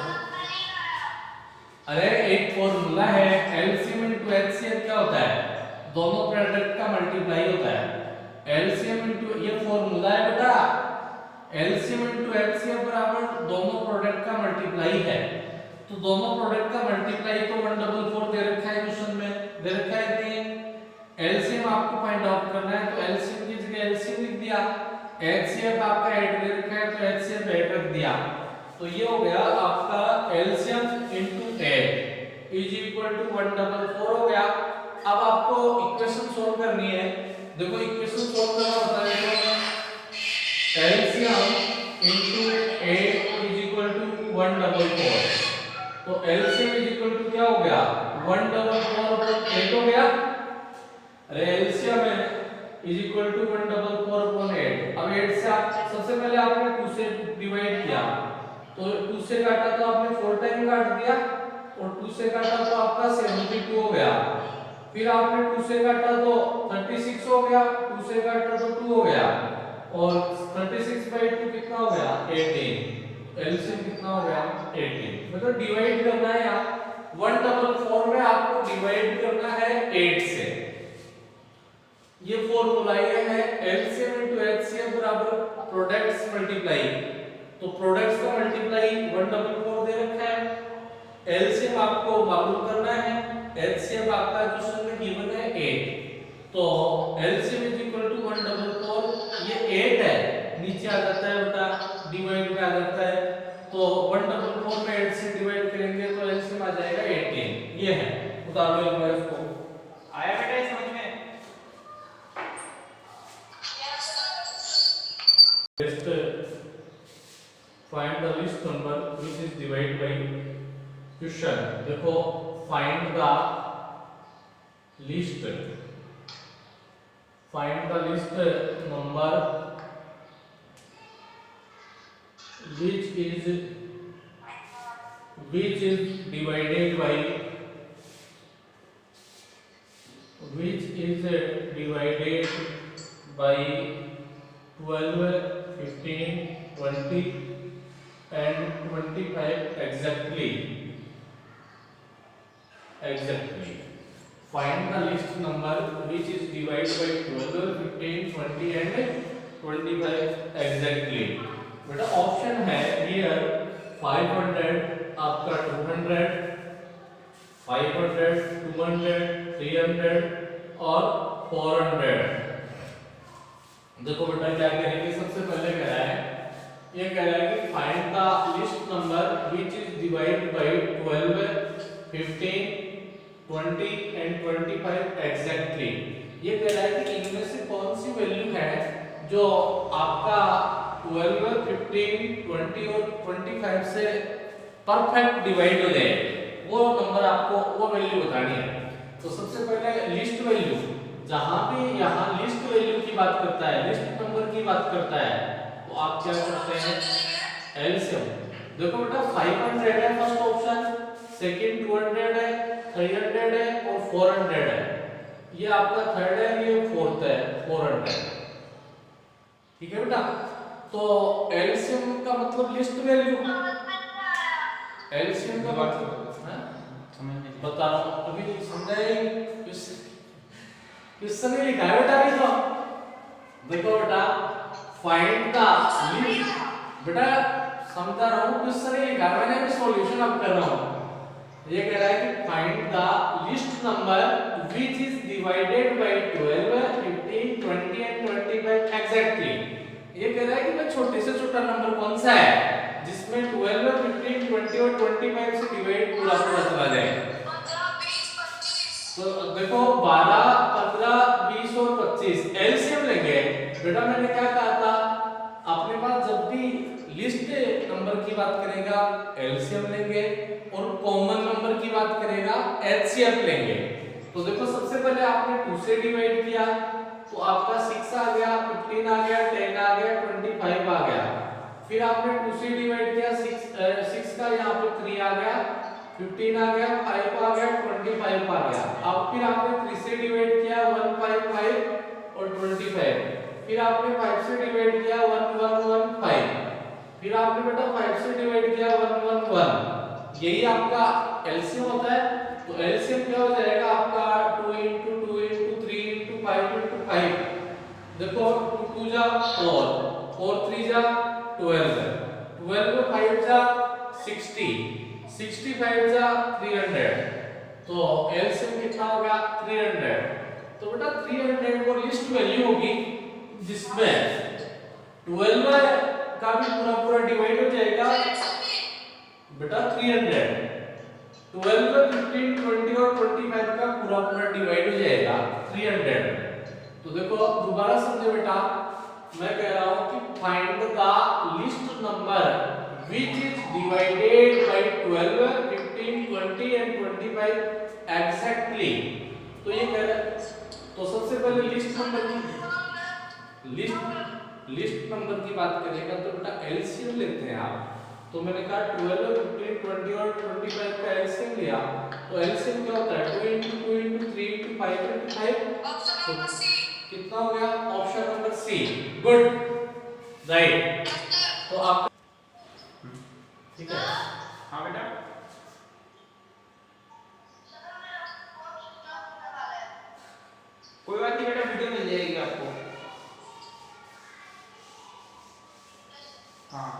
अरे एक फॉर्मूला है, एलसीएम इनटू एचसीएफ क्या होता है, दोनों प्रोडक्ट का मल्टीप्लाई होता है, एलसीएम इनटू, ये फॉर्मूला है बेटा, एलसीएम इनटू एचसीएफ बराबर दोनों प्रोडक्ट का मल्टीप्लाई है, तो दोनों प्रोडक्ट का मल्टीप्लाई तो 144 दे रखा है क्वेश्चन में, दे रखा है कि एलसीएम आपको फाइंड आउट करना है, तो एलसीएम की जगह एलसीएम लिख दिया, HCF आपका 8 दे रखा है तो HCF 8 रख दिया, तो ये हो गया आपका LCM into 8 is equal to 144 हो गया। अब आपको इक्वेशन सॉल्व करनी है। देखो इक्वेशन सॉल्व करना होता है तो LCM into 8 is equal to 144, तो LCM इज इक्वल टू क्या हो गया 144 8 हो गया। अरे LCM है इज इक्वल टू 144 अपॉन 8। अब 8 से आप सबसे पहले आपने 2 से डिवाइड किया, तो 2 से काटा तो आपने 4 टाइम काट दिया, और 2 से काटा तो आपका 72 हो गया। फिर आपने 2 से काटा तो 36 हो गया, 2 से काटा तो 2 हो गया, और 36/2 कितना हो गया 18। एलसीएम कितना हो गया 18। मतलब डिवाइड करना है यहाँ 144 में आपको डिवाइड करना है 8 से। ये फॉर्मूला ये है एलसीएम इनटू एचसीएफ बराबर प्रोडक्ट्स मल्टीप्लाई, तो प्रोडक्ट्स का मल्टीप्लाई 144 दे रखा है, एलसीएम आपको मालूम करना है, एचसीएफ आपका क्वेश्चन में गिवन है 8, तो एलसीएम इज इक्वल टू 144, ये 8 है नीचे आ जाता है बेटा डिवाइड में आ जाता है, तो 144 में 8 से डिवाइड करेंगे तो एलसीएम आ जाएगा 18। ये है, उतार लो एक बार इसको। आया बेटा ये समझ में? Just find the list number which is divided by question। देखो find the list number which is divided by 12, 15, 20 and 25 exactly। Find the list number which is divided by 12, 15, 20 and 25 exactly। बेटा ऑप्शन है here 500, आपका 200, 500, 200, 300 और 400। देखो बेटा क्या करेंगे, सबसे पहले कह रहा है, ये कह रहा है कि find the list number which is divided by 12, 15, 20 and 25 exactly. ये कह रहा है कि इनमें से कौन सी वैल्यू है जो आपका 12, 15, 20 और 25 से परफेक्ट डिवाइड हो जाए, वो नंबर आपको वो वैल्यू बतानी है। तो सबसे पहले लिस्ट वैल्यू, जहां भी यहाँ लिस्ट वैल्यू की बात करता है, लिस्ट नंबर की बात करता है, तो आप क्या करते हैं एलसीएम। देखो बेटा 500 है फर्स्ट ऑप्शन, सेकंड 200 है, 300 है और 400 है, ये आपका थर्ड है, ये फोर्थ है 400। ठीक है बेटा, तो एलसीएम का मतलब लिस्ट वैल्यू, एलसीएम का मतलब बता रहा हूं, अभी समझाएंगे क्वेश्चन में लिखा है बेटा। अभी तो देखो बेटा फाइंड द लिस्ट, बेटा समझा रहा हूं, क्वेश्चन ही लिखा है, मैंने भी सॉल्यूशन अब कर रहा हूं। ये कह रहा है कि find the list number which is divided by 12, 15, 20 and 25 exactly. ये कह रहा है कि भाई छोटे से छोटा नंबर कौन सा है जिसमें 12, 15, 20 और 25 से डिवाइड पूरा चला जाए। तो देखो 12, 15, 20 और 25 एलसीएम लेंगे। बेटा मैंने क्या कहा था, अपने पास जब भी लिस्ट नंबर की बात करेगा एलसीएम लेंगे और कॉमन नंबर की बात करेगा एचसीएफ लेंगे। तो देखो सबसे पहले आपने 2 से डिवाइड किया तो आपका 6 आ गया, 15 आ गया, 10 आ गया, 25 आ गया। फिर आपने 2 से डिवाइड किया 6 का यहाँ पे 3 आ गया, 15 आ गया, 5 आ गया, 25 आ गया। अब फिर आपने 3 से डिवाइड किया 1, 5, 5 और 25। फिर आपने 5 से डिवाइड किया 1, 1, 1, 5। फिर आपने बेटा 5 से डिवाइड किया 1, 1, 1। यही आपका एलसीएम होता है। तो एलसीएम क्या हो जाएगा आपका 2 * 2 * 3 * 5 * 5। देखो 2 * 2 = 4, 4 * 3 = 12, 12 * 5 = 60, 65 = 300। तो एलसीएम कितना होगा 300। तो बेटा 300 वो लिस्ट वैल्यू होगी जिसमें 12 का भी पूरा पूरा डिवाइड हो जाएगा बेटा 300। 12 में 15, 20 और 25 का पूरा पूरा डिवाइड हो जाएगा 300। तो देखो दोबारा समझो बेटा, मैं कह रहा हूं कि find the list number which is divided by 12, 15, 20 and 25 exactly। तो ये कह रहा, तो सबसे पहले लिस्ट नंबर की बात करेगा तो बेटा एलसीएम लेते हैं आप। तो मैंने कहा 12, 15, 20 और 25 का एलसीएम लिया, तो एलसीएम क्या होता है 2 * 2 * 3 * 5 * 5। कितना हो गया? Option number C. Good, right. तो आप ठीक है। हाँ बेटा, कोई बात नहीं बेटा, वीडियो मिल जाएगी आपको। हाँ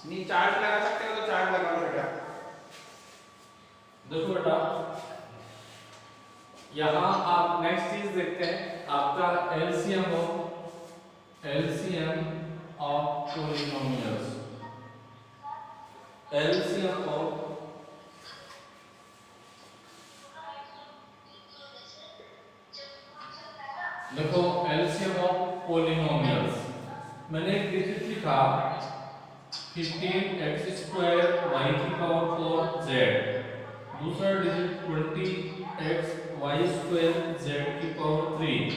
नहीं, चार्ज लगा सकते हो तो चार्ज लगा लो बेटा। देखो बेटा, यहाँ आप नेक्स्ट चीज देखते हैं, आपका LCM of polynomials. LCM of देखो एलसीएम ऑफ पॉलिनोमियल्स, मैंने एक डिजिट लिखा 15x² y⁴ z, दूसरा डिजिट 20x y² z⁴ 3।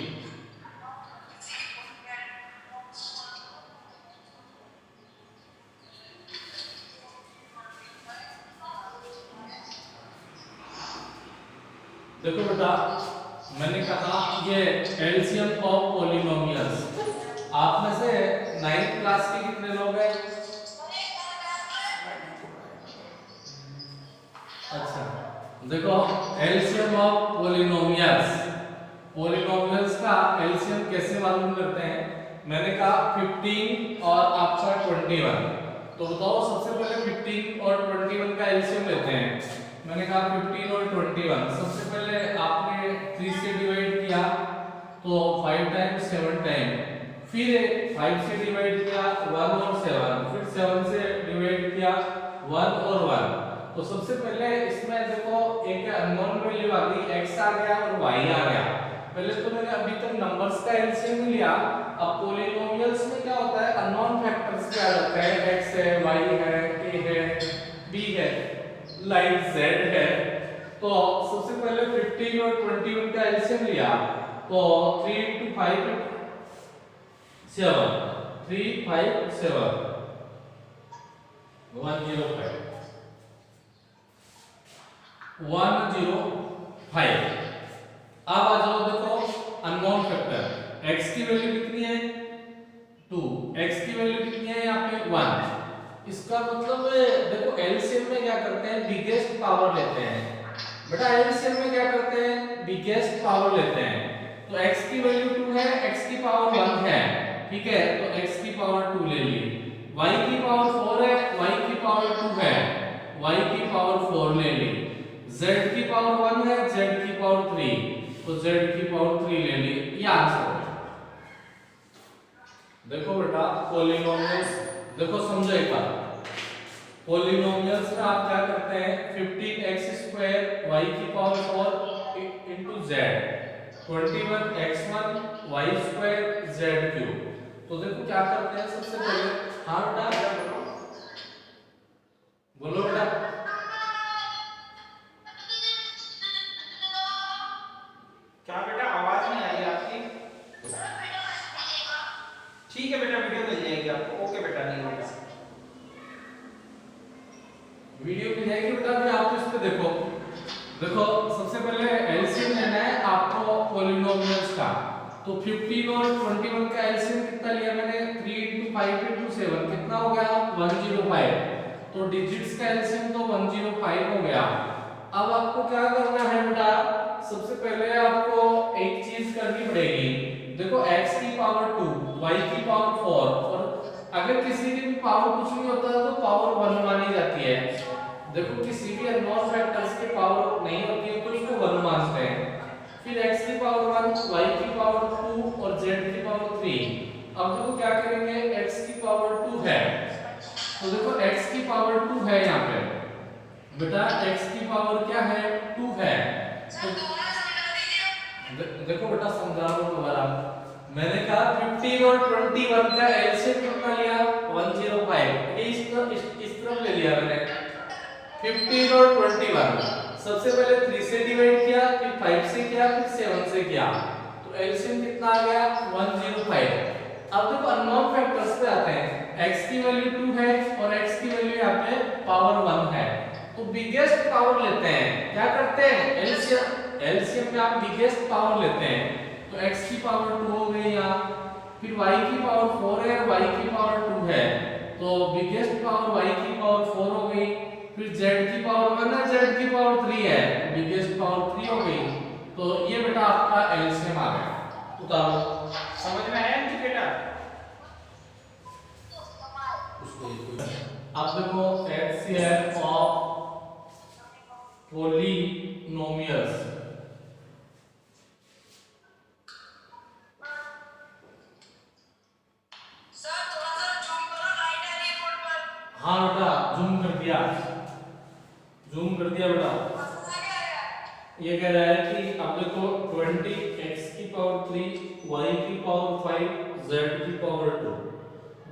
देखो बेटा, मैंने कहा ये एलसीएम ऑफ पॉलिनोमियल्स। आप में से 9th क्लास के कितने लोग हैं? अच्छा, देखो एलसीएम ऑफ पॉलिनोमियल्स का एलसीएम कैसे मालूम करते हैं? मैंने कहा 15 और आपका 21। तो बताओ सबसे पहले 15 और 21 का एलसीएम लेते हैं। मैंने कहा 15 और 21, सबसे पहले आपने 3 से डिवाइड किया तो 5 टाइम्स 7 टाइम, फिर 5 से डिवाइड किया 1 और 7, फिर 7 से डिवाइड किया 1 और 1। तो सबसे पहले इसमें देखो एक अननोन वैल्यू आ गई, x आ गया और y आ गया। पहले तो मैंने अभी तक नंबर्स का एलसीएम लिया। अब पॉलिनोमियल्स में क्या होता है, अननोन फैक्टर्स क्या रहते हैं, x है, y है, a है, b है, लाइक z है। तो सबसे पहले 15 और 21 का एलसीएम लिया, तो 3 * 5 = 7, 3 * 5 = 7, 105, 105। अब आ जाओ, देखो अननोन फैक्टर x की वैल्यू कितनी है 2, x की वैल्यू कितनी है यहाँ पे 1। इसका मतलब देखो एलसीएम में क्या करते हैं, बिगेस्ट पावर लेते हैं। बेटा एलसीएम में क्या करते हैं, बिगेस्ट पावर लेते हैं। तो x की वैल्यू 2 है, x की पावर 1 है, ठीक है, तो x की पावर 2 ले ली। y की पावर 4 है, y की पावर 2 है, y की पावर 4 ले ली। z की पावर 1 है, z की पावर 3, तो z की पावर 3 ले ली। ये आंसर है। देखो बेटा पॉलिनोमियल्स, देखो समझो एक बात, पॉलिनोमियल्स में आप क्या करते हैं, 15x² y⁴ into z, 21x1 y² z⁵। तो देखो क्या करते हैं सबसे पहले, हाँ बेटा बोलो बेटा। क्या बेटा, आवाज नहीं आ रही आपकी? ठीक है बेटा, वीडियो मिल जाएगी आपको। ओके बेटा, नहीं बेटा, वीडियो मिल जाएगी बेटा। अभी आप इस पे देखो, देखो सबसे पहले एलसीएम लेना है आपको पॉलिनोमियल्स का। तो 15 और 21 का एलसीएम कितना लिया मैंने, 3 * 5 * 7, कितना हो गया 105। तो डिजिट्स का एलसीएम तो 105 हो गया। अब आपको क्या करना है बेटा, सबसे पहले आपको एक चीज करनी पड़ेगी। देखो x की पावर 2, y की पावर 4, और अगर किसी की भी पावर कुछ नहीं होता है तो पावर 1 मानी जाती है। देखो किसी भी अननोन फैक्टर्स की पावर नहीं होती है तो उसको 1 मानते हैं। फिर x की पावर 1, y की पावर 2 और z की पावर 3। अब देखो क्या करेंगे, x की पावर 2 है, तो देखो x की पावर 2 है यहाँ पे बेटा, x की पावर क्या है 2 है। सर दोबारा समझा दीजिए। देखो बेटा समझा रहा हूँ दोबारा, मैंने कहा 15 और 21 का एलसीएम कितना लिया 105, इस तरफ ले लिया मैंने 15 और 21, सबसे पहले 3 से डिवाइड किया, फिर 5 से किया, फिर 7 से किया, तो एलसीएम कितना आ गया 105। अब देखो अननोन फैक्टर्स पे आते हैं, x की वैल्यू 2 है और x की वैल्यू यहाँ पे पावर 1 है, तो बिगेस्ट पावर लेते हैं, क्या करते हैं एलसीएम में आप बिगेस्ट पावर लेते हैं, तो x की पावर 2 हो गई यहाँ, फिर y की पावर 4 है और y की पावर 2 है, तो बिगेस्ट पावर y की पावर 4 हो गई, फिर z की पावर 1 है, z की पावर 3 है, बिगेस्ट पावर 3 हो गई, तो ये बेटा आपका एलसीएम आ गया। उतारो, समझ में आया इनकी बेटा? अब देखो HCF ऑफ पोलिनोमियल्स, सर थोड़ा सा जूम करो, लाइट आ रही है बोर्ड पर। हाँ बेटा जूम कर दिया बेटा। आगे आएगा। ये कह रहा है कि अब देखो 20 x की पावर 3, y की पावर 5, z की पावर 2,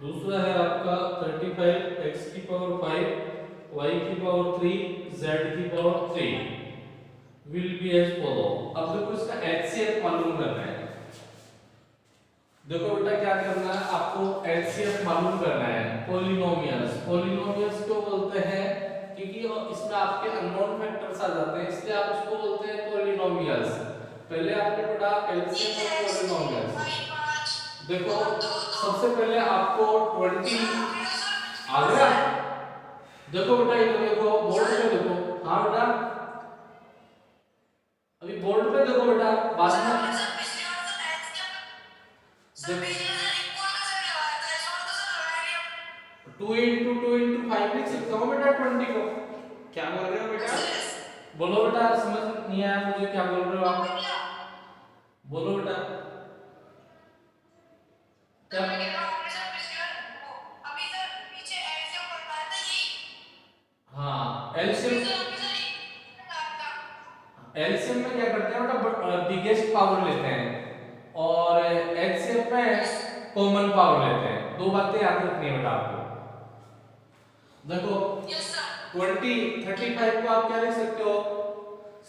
दूसरा है आपका 35 x की पावर 5, y की पावर 3, z की power 3 will be as follow। अब देखो इसका HCF मालूम करना है, देखो बेटा क्या करना है आपको, HCF मालूम करना है पोलिनोमियल्स क्यों बोलते हैं, क्योंकि इसमें आपके अननोन फैक्टर्स आ जाते हैं, इसलिए आप उसको बोलते हैं पोलिनोमियल्स। पहले आपने पढ़ा एलसीएम और पोलिनोमियल्स। देखो सबसे पहले आपको 20 आ गया, देखो बेटा ये देखो बोर्ड पे देखो, हाँ बेटा अभी बोर्ड पे देखो बेटा, बाद में सर पिछले बार इक्वल का सर लगाया था, इस बार तो सर लगाया नहीं हमने। 2 into 5 लिख सकता हूँ बेटा 20 को। क्या बोल रहे हो बेटा? बोलो बेटा, समझ नहीं आया मुझे क्या बोल रहे हो आप, बोलो बेटा क्या। मैं कह रहा हूँ हमने सर पिछले बार वो अभी सर पीछे एलसीएम बताया था यही। हाँ एलसीएम एलसीएम में क्या करते हैं बेटा, बिगेस्ट पावर लेते हैं, और एचसीएफ में कॉमन पावर लेते हैं, दो बातें याद रखनी है बेटा आपको। देखो यस सर 35 को आप क्या लिख सकते हो,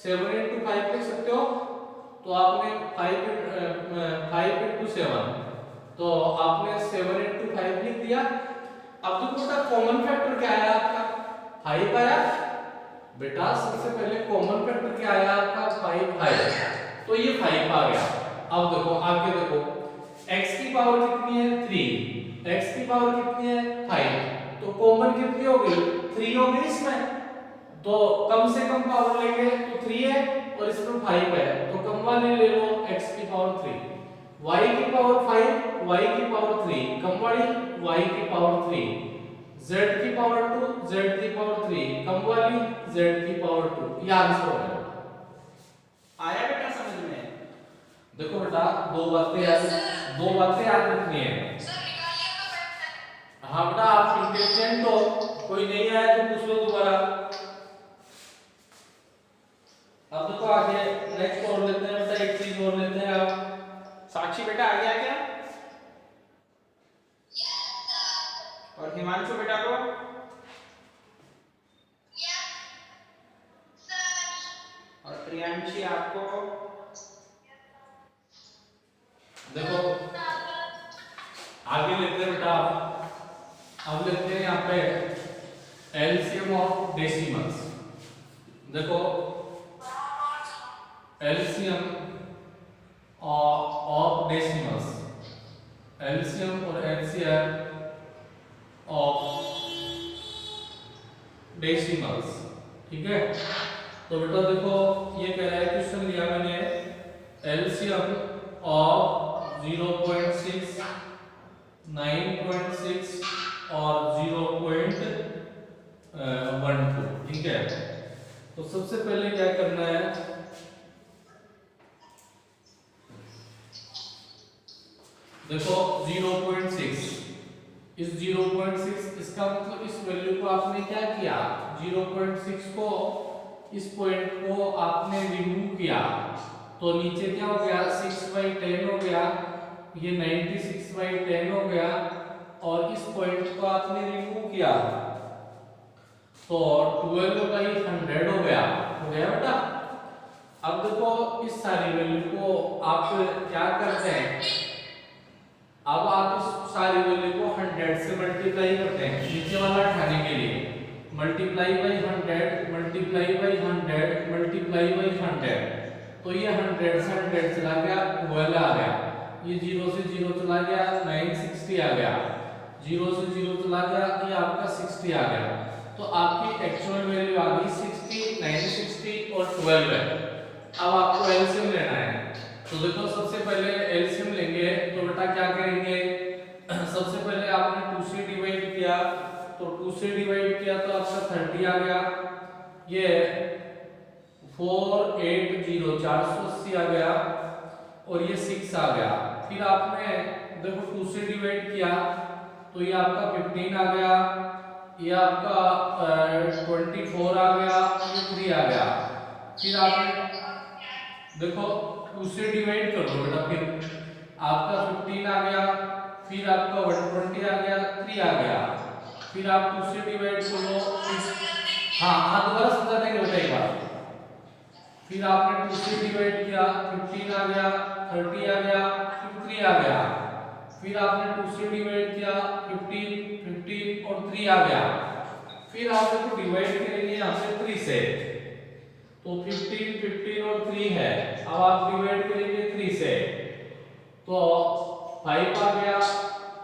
7 into 5 लिख सकते हो, तो आपने 5 into 7, तो आपने 7 into 5 लिख दिया। अब देखो बेटा कॉमन फैक्टर क्या आया आपका 5 आया बेटा, सबसे पहले कॉमन फैक्टर क्या आया आपका 5 आया, तो ये 5 आ गया। अब देखो आगे देखो, x की पावर कितनी है 3, x की पावर कितनी है 5, तो कॉमन कितनी हो गई 3 हो गई इसमें, तो कम से कम पावर लेंगे तो 3 है और इसमें 5 है, तो कम वाली ले लो x की पावर 3, y की पावर 5, y की पावर 3, कम वाली y की पावर 3, z की पावर 2, z की पावर 3, कम वाली z की पावर 2, ये आंसर है। आया बेटा समझ में? देखो बेटा दो बातें याद रखनी है। सर निकालिए आपका पेन। हाँ बेटा आप इंटेलिजेंट हो, कोई नहीं आया तो पूछ लो दोबारा। अब देखो आगे नेक्स्ट और लेते हैं बेटा, एक चीज और लेते हैं आप। साक्षी बेटा आ गया क्या? और हिमांशु बेटा को? और प्रियांशी आपको? देखो आगे लेते हैं बेटा, अब लेते हैं यहाँ पे एलसीएम ऑफ डेसिमल्स। देखो एलसीएम ऑफ डेसिमल्स, एलसीएम और एचसीएफ ऑफ डेसिमल्स, ठीक है। तो बेटा देखो ये कह रहा है, क्वेश्चन लिया मैंने एलसीएम ऑफ 0.6, 9.6 और 0.12, ठीक है। तो सबसे पहले क्या करना है, देखो 0.6, इस 0.6 इसका मतलब इस वैल्यू को आपने क्या किया, 0.6 को इस पॉइंट को आपने रिमूव किया तो नीचे क्या हो गया 6/10 हो गया, ये 96/10 हो गया और इस पॉइंट को आपने रिमूव किया तो 12/100 हो गया बेटा। अब देखो इस सारी वैल्यू को आप क्या करते हैं, अब आप इस सारी वैल्यू को 100 से मल्टीप्लाई करते हैं नीचे वाला उठाने के लिए, multiply by 100 multiply by 100 multiply by 100, तो ये 100 से 100 चला गया 12 आ गया, ये 0 से 0 चला गया 960 आ गया, 0 से 0 चला गया ये आपका 60 आ गया, तो आपकी एक्चुअल वैल्यू आ गई 60, 960 और 12 है। अब आपको एलसीएम लेना है, तो देखो सबसे पहले एलसीएम लेंगे तो बेटा क्या करेंगे, सबसे पहले आपने 2 से डिवाइड किया तो 2 से डिवाइड किया तो आपका 30 आ गया, ये 480 480 आ गया और ये 6 आ गया। फिर आपने देखो 2 से डिवाइड किया तो ये आपका 15 आ गया, ये आपका 24 आ गया, ये 3 आ गया। फिर आपने देखो 2 से डिवाइड कर दो बेटा, फिर आपका 15 आ गया, फिर आपका 120 आ गया, 3 आ गया, फिर आप 2 से डिवाइड कर लो, हाँ दोबारा समझा देंगे बेटा एक बार। फिर आपने 2 से डिवाइड किया 15 आ गया, 30 आ गया, फिर 3 आ गया, फिर आपने 2 से डिवाइड किया 15 और 3 आ गया, फिर आप इसको डिवाइड करेंगे यहाँ पे 3 से तो 15 और 3 है, अब आप डिवाइड करेंगे 3 से तो 5 आ गया,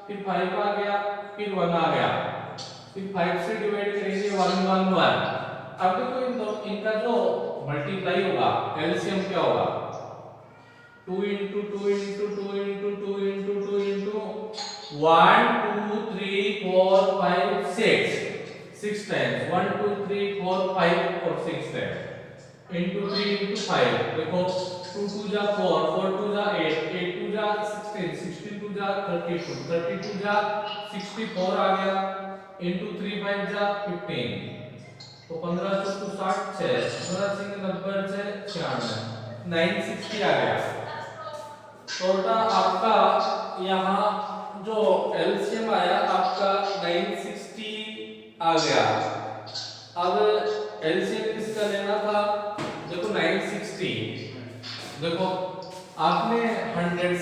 फिर 5 आ गया, फिर 1 आ गया, फिर 5 से डिवाइड करेंगे 1 1 1। अब देखो इनका जो मल्टीप्लाई होगा एलसीएम क्या होगा, 2 into 2 into 2 into 2 into 2 into 1 2 3 4 5 6 times 1 2 3 4 5 और 6 times into 3 into 5, देखो 2 2 जा 4 4 2 जा 8 8 2 जा 16 16 2 जा 32 32 जा 64 आ गया into 3 5 जा 15 तो 15 चौको 60 6 15 सिंह 90 6 96 960 आ गया। तो बेटा आपका यहाँ जो एलसीएम आया आपका 960 आ गया। अब एलसीएम किसका लेना था, देखो 960, देखो आपने 100